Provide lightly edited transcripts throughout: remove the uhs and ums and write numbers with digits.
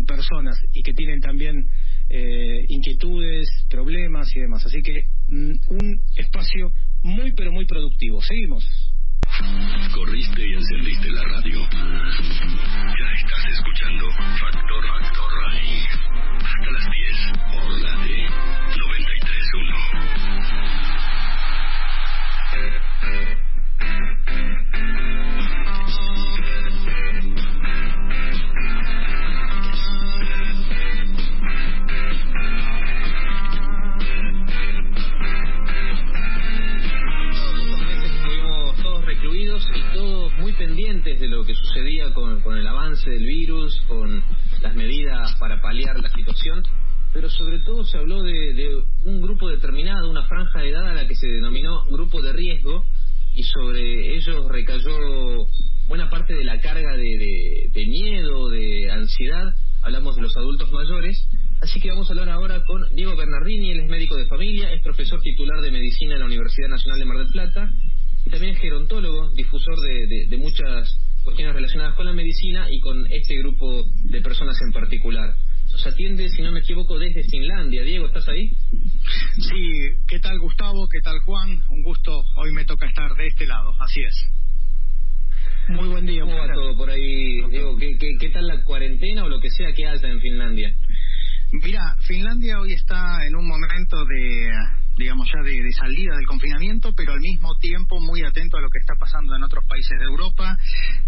son personas y que tienen también inquietudes, problemas y demás. Así que un espacio muy pero muy productivo. Seguimos. Corriste y encendiste la radio. Ya estás escuchando Factor Raíz. Hasta las 10 por la de 93.1. Y todos muy pendientes de lo que sucedía con el avance del virus, con las medidas para paliar la situación, pero sobre todo se habló de un grupo determinado, una franja de edad a la que se denominó grupo de riesgo, y sobre ellos recayó buena parte de la carga de miedo, de ansiedad. Hablamos de los adultos mayores, así que vamos a hablar ahora con Diego Bernardini. Él es médico de familia, es profesor titular de medicina en la Universidad Nacional de Mar del Plata, y también es gerontólogo, difusor de muchas cuestiones relacionadas con la medicina y con este grupo de personas en particular. Nos atiende, si no me equivoco, desde Finlandia. Diego, ¿estás ahí? Sí, ¿qué tal Gustavo? ¿Qué tal Juan? Un gusto, hoy me toca estar de este lado, así es. Muy buen día. ¿Cómo va todo por ahí, Diego? ¿Qué tal la cuarentena o lo que sea que haya en Finlandia? Mira, Finlandia hoy está en un momento digamos ya de salida del confinamiento, pero al mismo tiempo muy atento a lo que está pasando en otros países de Europa.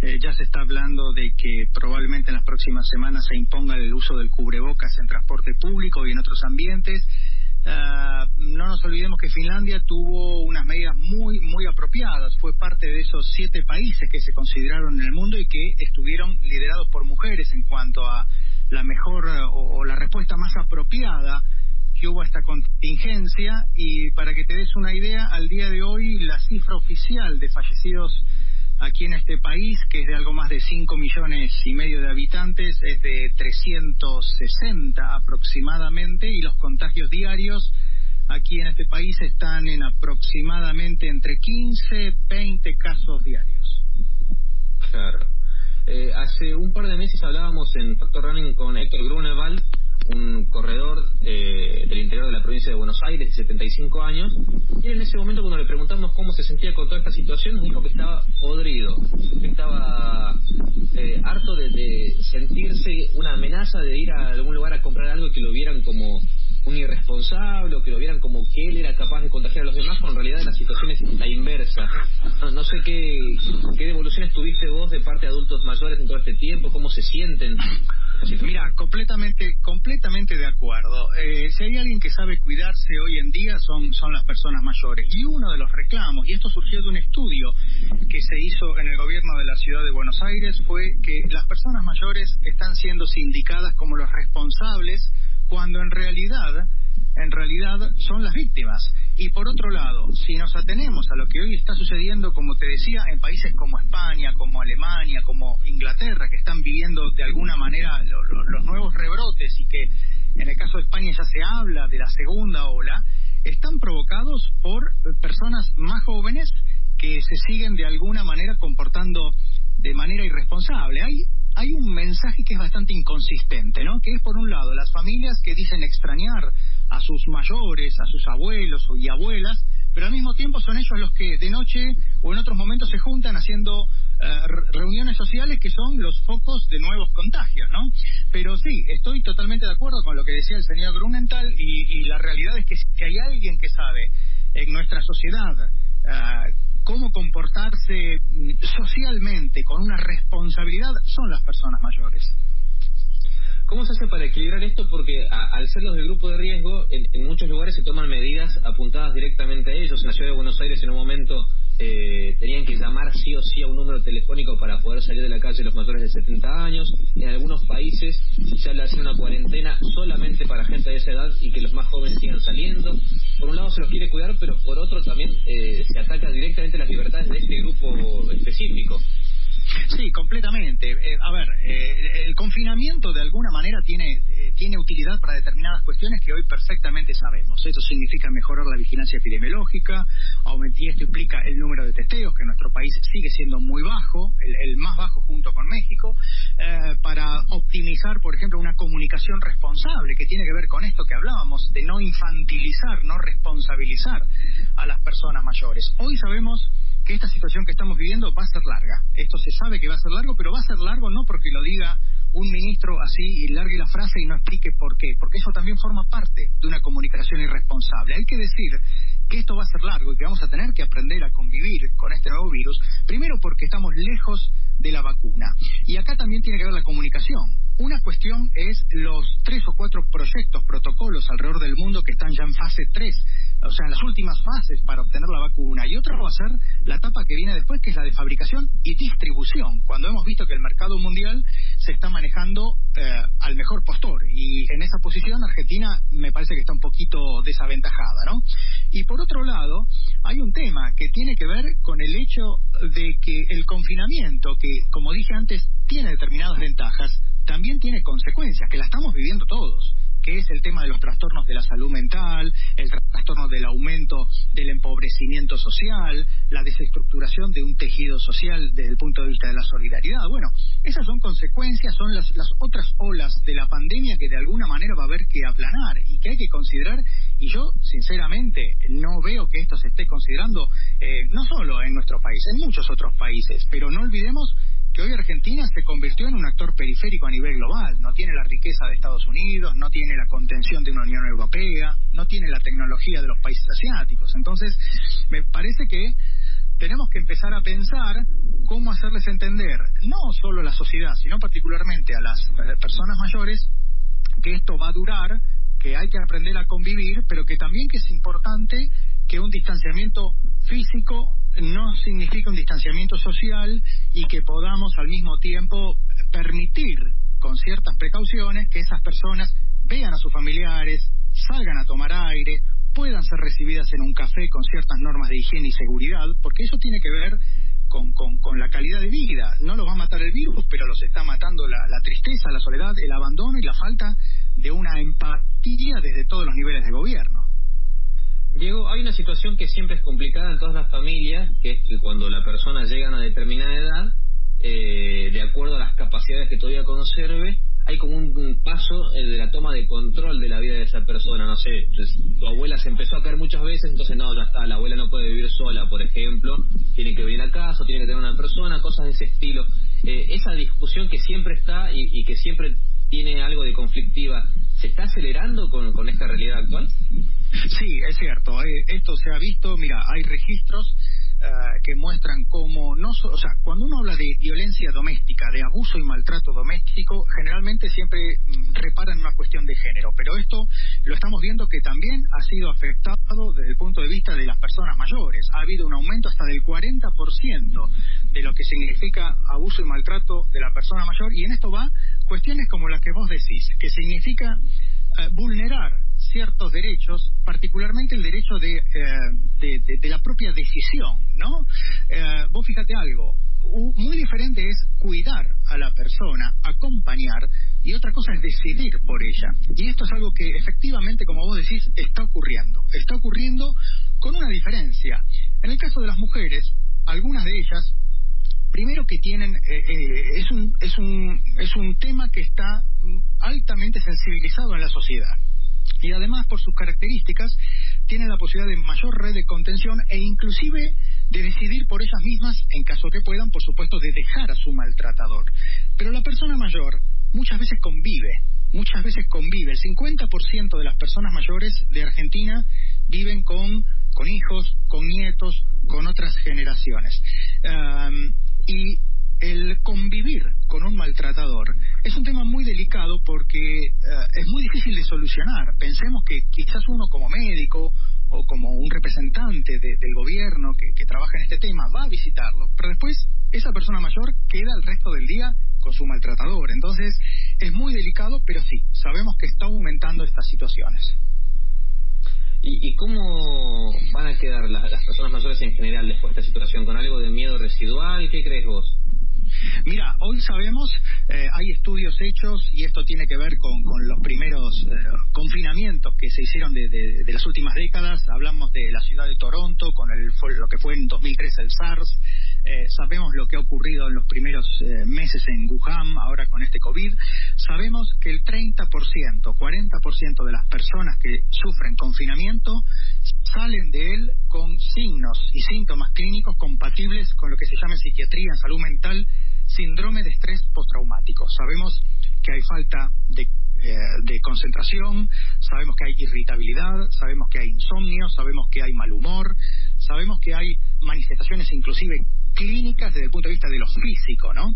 Ya se está hablando de que probablemente en las próximas semanas se imponga el uso del cubrebocas en transporte público y en otros ambientes. No nos olvidemos que Finlandia tuvo unas medidas muy apropiadas. Fue parte de esos 7 países que se consideraron en el mundo y que estuvieron liderados por mujeres en cuanto a la mejor o la respuesta más apropiada que hubo a esta contingencia. Y para que te des una idea, al día de hoy la cifra oficial de fallecidos aquí en este país, que es de algo más de 5,5 millones de habitantes, es de 360 aproximadamente, y los contagios diarios aquí en este país están en aproximadamente entre 15-20 casos diarios. Claro. Hace un par de meses hablábamos en Factor Running con Héctor Grunewald, un corredor del interior de la provincia de Buenos Aires, de 75 años, y en ese momento, cuando le preguntamos cómo se sentía con toda esta situación, nos dijo que estaba podrido, que estaba harto de sentirse una amenaza de ir a algún lugar a comprar algo y que lo vieran como un irresponsable, o que lo vieran como que él era capaz de contagiar a los demás, cuando en realidad la situación es la inversa. No sé qué devoluciones tuviste vos de parte de adultos mayores en todo este tiempo, cómo se sienten. Mira, completamente de acuerdo. Si hay alguien que sabe cuidarse hoy en día son las personas mayores. Y uno de los reclamos, y esto surgió de un estudio que se hizo en el gobierno de la ciudad de Buenos Aires, fue que las personas mayores están siendo sindicadas como los responsables, cuando en realidad son las víctimas. Y por otro lado, si nos atenemos a lo que hoy está sucediendo, como te decía, en países como España, como Alemania, como Inglaterra, que están viviendo de alguna manera los nuevos rebrotes, y que en el caso de España ya se habla de la segunda ola, están provocados por personas más jóvenes que se siguen de alguna manera comportando de manera irresponsable. Hay un mensaje que es bastante inconsistente, ¿no? Que es, por un lado, las familias que dicen extrañar a sus mayores, a sus abuelos y abuelas, pero al mismo tiempo son ellos los que de noche o en otros momentos se juntan haciendo reuniones sociales que son los focos de nuevos contagios, ¿no? Pero sí, estoy totalmente de acuerdo con lo que decía el señor Grunenthal, y la realidad es que si hay alguien que sabe en nuestra sociedad cómo comportarse socialmente con una responsabilidad, son las personas mayores. ¿Cómo se hace para equilibrar esto? Porque al ser los del grupo de riesgo, en muchos lugares se toman medidas apuntadas directamente a ellos. En la ciudad de Buenos Aires, en un momento, tenían que llamar sí o sí a un número telefónico para poder salir de la calle los mayores de 70 años. En algunos países se habla de hacer una cuarentena solamente para gente de esa edad y que los más jóvenes sigan saliendo. Por un lado se los quiere cuidar, pero por otro también se ataca directamente las libertades de este grupo específico. Sí, completamente. El confinamiento de alguna manera tiene utilidad para determinadas cuestiones que hoy perfectamente sabemos. Eso significa mejorar la vigilancia epidemiológica, y esto implica el número de testeos, que en nuestro país sigue siendo muy bajo, el más bajo junto con México, para optimizar, por ejemplo, una comunicación responsable, que tiene que ver con esto que hablábamos, de no infantilizar, no responsabilizar a las personas mayores. Hoy sabemos que esta situación que estamos viviendo va a ser larga. Esto se sabe que va a ser largo, pero va a ser largo no porque lo diga un ministro así y largue la frase y no explique por qué, porque eso también forma parte de una comunicación irresponsable. Hay que decir que esto va a ser largo y que vamos a tener que aprender a convivir con este nuevo virus, primero porque estamos lejos de la vacuna. Y acá también tiene que ver la comunicación. Una cuestión es los 3 o 4 proyectos, protocolos alrededor del mundo que están ya en fase 3, o sea, en las últimas fases para obtener la vacuna. Y otra va a ser la etapa que viene después, que es la de fabricación y distribución, cuando hemos visto que el mercado mundial se está manejando al mejor postor. Y en esa posición Argentina me parece que está un poquito desaventajada, ¿no? Y por otro lado, hay un tema que tiene que ver con el hecho de que el confinamiento, que como dije antes, tiene determinadas ventajas, también tiene consecuencias, que la estamos viviendo todos, que es el tema de los trastornos de la salud mental, el trastorno del aumento del empobrecimiento social, la desestructuración de un tejido social desde el punto de vista de la solidaridad. Bueno, esas son consecuencias, son las otras olas de la pandemia que de alguna manera va a haber que aplanar y que hay que considerar, y yo sinceramente no veo que esto se esté considerando no solo en nuestro país, en muchos otros países, pero no olvidemos que hoy Argentina se convirtió en un actor periférico a nivel global. No tiene la riqueza de Estados Unidos, no tiene la contención de una Unión Europea, no tiene la tecnología de los países asiáticos. Entonces, me parece que tenemos que empezar a pensar cómo hacerles entender, no solo a la sociedad, sino particularmente a las personas mayores, que esto va a durar, que hay que aprender a convivir, pero que también que es importante que un distanciamiento físico no significa un distanciamiento social y que podamos al mismo tiempo permitir, con ciertas precauciones, que esas personas vean a sus familiares, salgan a tomar aire, puedan ser recibidas en un café con ciertas normas de higiene y seguridad, porque eso tiene que ver con la calidad de vida. No los va a matar el virus, pero los está matando la tristeza, la soledad, el abandono y la falta de una empatía desde todos los niveles de gobierno. Diego, hay una situación que siempre es complicada en todas las familias, que es que cuando la persona llega a una determinada edad, de acuerdo a las capacidades que todavía conserve, hay como un paso de la toma de control de la vida de esa persona. No sé, tu abuela se empezó a caer muchas veces, entonces no, ya está, la abuela no puede vivir sola, por ejemplo, tiene que venir a casa, o tiene que tener una persona, cosas de ese estilo. Esa discusión que siempre está y que siempre tiene algo de conflictiva, ¿se está acelerando con esta realidad actual? Sí, es cierto. Esto se ha visto, mira, hay registros que muestran cómo, cuando uno habla de violencia doméstica, de abuso y maltrato doméstico, generalmente siempre reparan una cuestión de género, pero esto lo estamos viendo que también ha sido afectado desde el punto de vista de las personas mayores. Ha habido un aumento hasta del 40% de lo que significa abuso y maltrato de la persona mayor, y en esto va cuestiones como las que vos decís, que significa vulnerar ciertos derechos, particularmente el derecho de la propia decisión, ¿no? Vos fíjate algo, muy diferente es cuidar a la persona, acompañar, y otra cosa es decidir por ella. Y esto es algo que efectivamente, como vos decís, está ocurriendo con una diferencia. En el caso de las mujeres, algunas de ellas, primero que tienen, es un tema que está altamente sensibilizado en la sociedad. Y además, por sus características, tienen la posibilidad de mayor red de contención e inclusive de decidir por ellas mismas, en caso que puedan, por supuesto, de dejar a su maltratador. Pero la persona mayor muchas veces convive. El 50% de las personas mayores de Argentina viven con hijos, con nietos, con otras generaciones. Y el convivir con un maltratador es un tema muy delicado porque es muy difícil de solucionar. Pensemos que quizás uno como médico o como un representante del gobierno que trabaja en este tema va a visitarlo, pero después esa persona mayor queda el resto del día con su maltratador. Entonces es muy delicado, pero sí, sabemos que está aumentando estas situaciones. ¿Y cómo van a quedar las personas mayores en general después de esta situación? ¿Con algo de miedo residual? ¿Qué crees vos? Mira, hoy sabemos, hay estudios hechos, y esto tiene que ver con los primeros confinamientos que se hicieron de las últimas décadas. Hablamos de la ciudad de Toronto, con lo que fue en 2003 el SARS. Sabemos lo que ha ocurrido en los primeros meses en Wuhan, ahora con este COVID. Sabemos que el 30%, 40% de las personas que sufren confinamiento salen de él con signos y síntomas clínicos compatibles con lo que se llama en psiquiatría, en salud mental, síndrome de estrés postraumático. Sabemos que hay falta de concentración, sabemos que hay irritabilidad, sabemos que hay insomnio, sabemos que hay mal humor, sabemos que hay manifestaciones inclusive clínicas desde el punto de vista de lo físico, ¿no?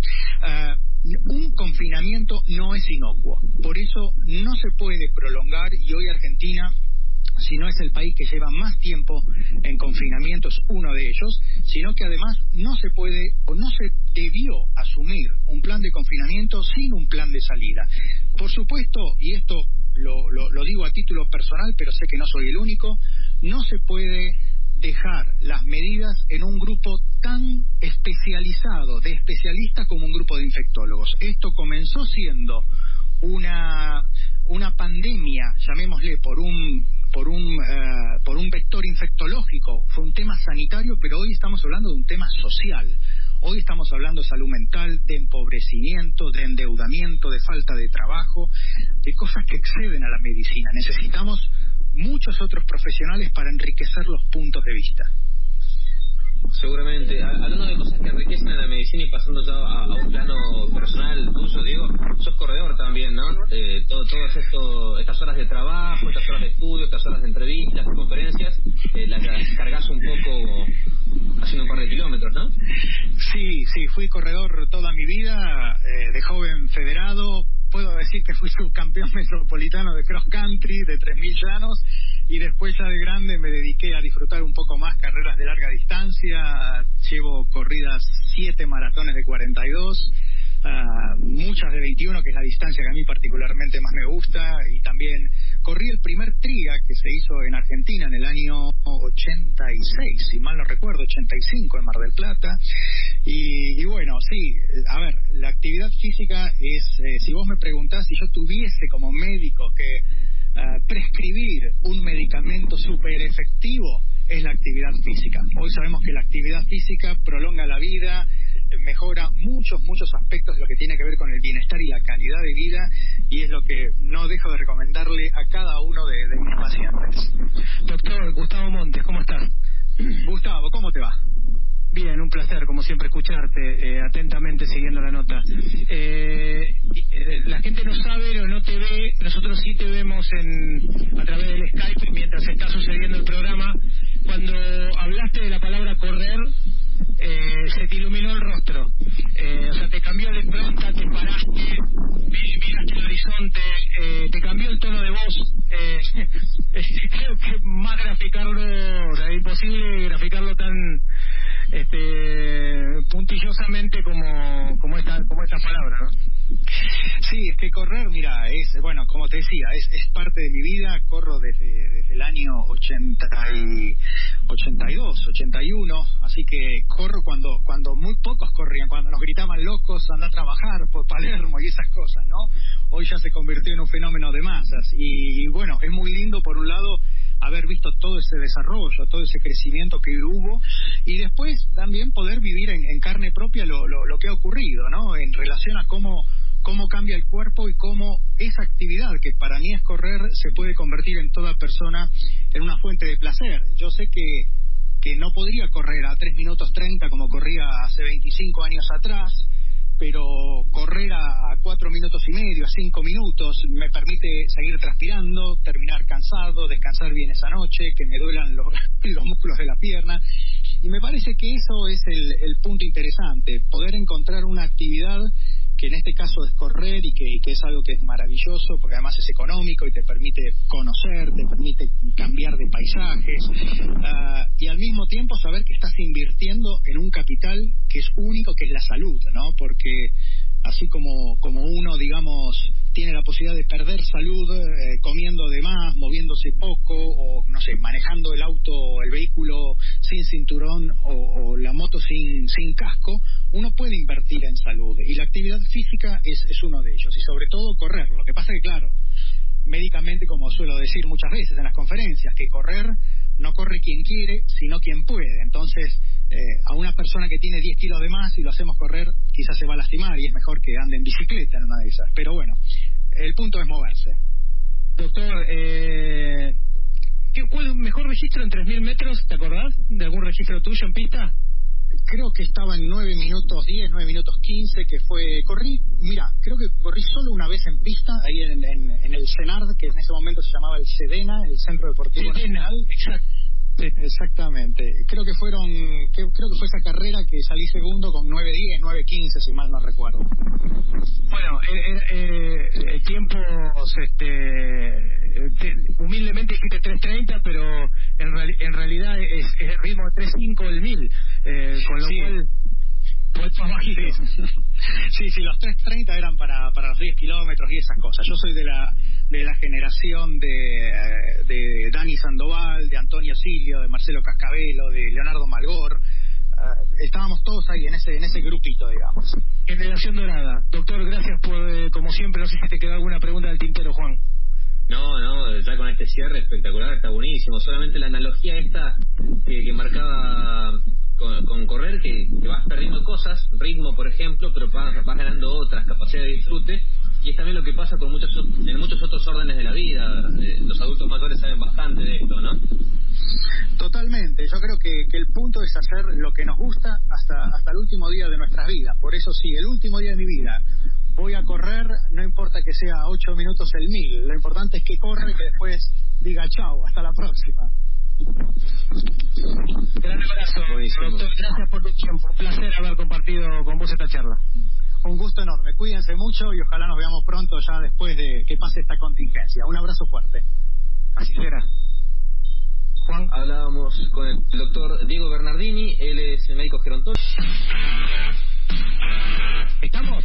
Un confinamiento no es inocuo, por eso no se puede prolongar, y hoy Argentina, si no es el país que lleva más tiempo en confinamiento, es uno de ellos, sino que además no se puede o no se debió asumir un plan de confinamiento sin un plan de salida. Por supuesto, y esto lo digo a título personal, pero sé que no soy el único, no se puede dejar las medidas en un grupo tan especializado, de especialistas, como un grupo de infectólogos. Esto comenzó siendo una pandemia, llamémosle, por un vector infectológico, fue un tema sanitario, pero hoy estamos hablando de un tema social. Hoy estamos hablando de salud mental, de empobrecimiento, de endeudamiento, de falta de trabajo, de cosas que exceden a la medicina. Necesitamos muchos otros profesionales para enriquecer los puntos de vista. Seguramente. Hablando de cosas que enriquecen a la medicina y pasando ya a un plano personal tuyo, Diego, sos corredor también, ¿no? Todas estas horas de trabajo, estas horas de estudio, estas horas de entrevistas, de conferencias, las cargas un poco haciendo un par de kilómetros, ¿no? Sí, fui corredor toda mi vida, de joven federado. Puedo decir que fui subcampeón metropolitano de cross country, de 3.000 llanos, y después ya de grande me dediqué a disfrutar un poco más carreras de larga distancia. Llevo corridas 7 maratones de 42, muchas de 21, que es la distancia que a mí particularmente más me gusta, y también corrí el primer triga que se hizo en Argentina en el año 86, si mal no recuerdo, 85 en Mar del Plata. Y bueno, sí, a ver, la actividad física es, si vos me preguntás, si yo tuviese como médico que prescribir un medicamento súper efectivo, es la actividad física. Hoy sabemos que la actividad física prolonga la vida, mejora muchos aspectos de lo que tiene que ver con el bienestar y la calidad de vida, y es lo que no dejo de recomendarle a cada uno de mis pacientes. Doctor Gustavo Montes, ¿cómo estás? Gustavo, ¿cómo te va? Bien, un placer, como siempre, escucharte, atentamente siguiendo la nota. La gente no sabe o no te ve, nosotros sí te vemos a través del Skype mientras está sucediendo el programa. Cuando hablaste de la palabra correr, se te iluminó el rostro. O sea, te cambió la impronta, te paraste, miraste el horizonte, te cambió el tono de voz. Creo que más graficarlo, o sea, es imposible graficarlo tan puntillosamente como esta palabra, ¿no? Sí, es que correr, mira, es, bueno, como te decía, es parte de mi vida. Corro desde el año 82, 81, así que corro cuando muy pocos corrían, cuando nos gritaban locos, anda a trabajar por Palermo y esas cosas, ¿no? Hoy ya se convirtió en un fenómeno de masas, y bueno, es muy lindo por un lado haber visto todo ese desarrollo, todo ese crecimiento que hubo, y después también poder vivir en carne propia lo que ha ocurrido, ¿no? En relación a cómo cambia el cuerpo y cómo esa actividad, que para mí es correr, se puede convertir en toda persona en una fuente de placer. Yo sé que no podría correr a 3 minutos 30 como corría hace 25 años atrás, pero correr a 4 minutos y medio, a 5 minutos, me permite seguir transpirando, terminar cansado, descansar bien esa noche, que me duelan los músculos de la pierna. Y me parece que eso es el punto interesante, poder encontrar una actividad que en este caso es correr, y que es algo que es maravilloso, porque además es económico y te permite conocer, te permite cambiar de paisajes, y al mismo tiempo saber que estás invirtiendo en un capital que es único, que es la salud, ¿no? Porque así como uno, digamos, tiene la posibilidad posibilidad de perder salud comiendo de más, moviéndose poco, o no sé, manejando el auto, el vehículo sin cinturón o la moto sin casco, uno puede invertir en salud, y la actividad física es uno de ellos, y sobre todo correr. Lo que pasa que, claro, médicamente, como suelo decir muchas veces en las conferencias, que correr no corre quien quiere, sino quien puede. Entonces, a una persona que tiene 10 kilos de más, si lo hacemos correr, quizás se va a lastimar, y es mejor que ande en bicicleta en una de esas. Pero bueno, el punto es moverse. Doctor, ¿cuál es el mejor registro en 3.000 metros? ¿Te acordás de algún registro tuyo en pista? Creo que estaba en 9 minutos 10, 9 minutos 15, que corrí solo una vez en pista, ahí en el CENARD, que en ese momento se llamaba el Sedena, el Centro Deportivo Nacional. Exactamente. Creo que fue esa carrera que salí segundo con 9:10, 9:15, si mal no recuerdo. Bueno, tiempos, humildemente dijiste 3:30, pero en realidad es el ritmo de 3:05 el 1000, con lo cual fue más bajito. Sí, los 3:30 eran para los 10 kilómetros y esas cosas. Yo soy de la generación de Dani Sandoval, de Antonio Silio, de Marcelo Cascabelo, de Leonardo Malgor. Estábamos todos ahí en ese grupito, digamos. Generación dorada. Doctor, gracias por, como siempre. No sé si te quedó alguna pregunta del tintero, Juan. No, ya con este cierre espectacular, está buenísimo. Solamente la analogía esta que marcaba con correr, que vas perdiendo cosas, ritmo por ejemplo, pero vas ganando otras, capacidad de disfrute, y es también lo que pasa en muchos otros órdenes de la vida. Los adultos mayores saben bastante de esto, ¿no? Totalmente. Yo creo que el punto es hacer lo que nos gusta hasta el último día de nuestras vidas. Por eso sí, el último día de mi vida voy a correr, no importa que sea 8 minutos el 1000, lo importante es que corra y que después diga chao, hasta la próxima. Gran abrazo, doctor, gracias por tu tiempo, un placer haber compartido con vos esta charla. Un gusto enorme, cuídense mucho y ojalá nos veamos pronto ya después de que pase esta contingencia. Un abrazo fuerte. Así será. Juan, hablábamos con el doctor Diego Bernardini, él es el médico gerontólogo. ¿Estamos?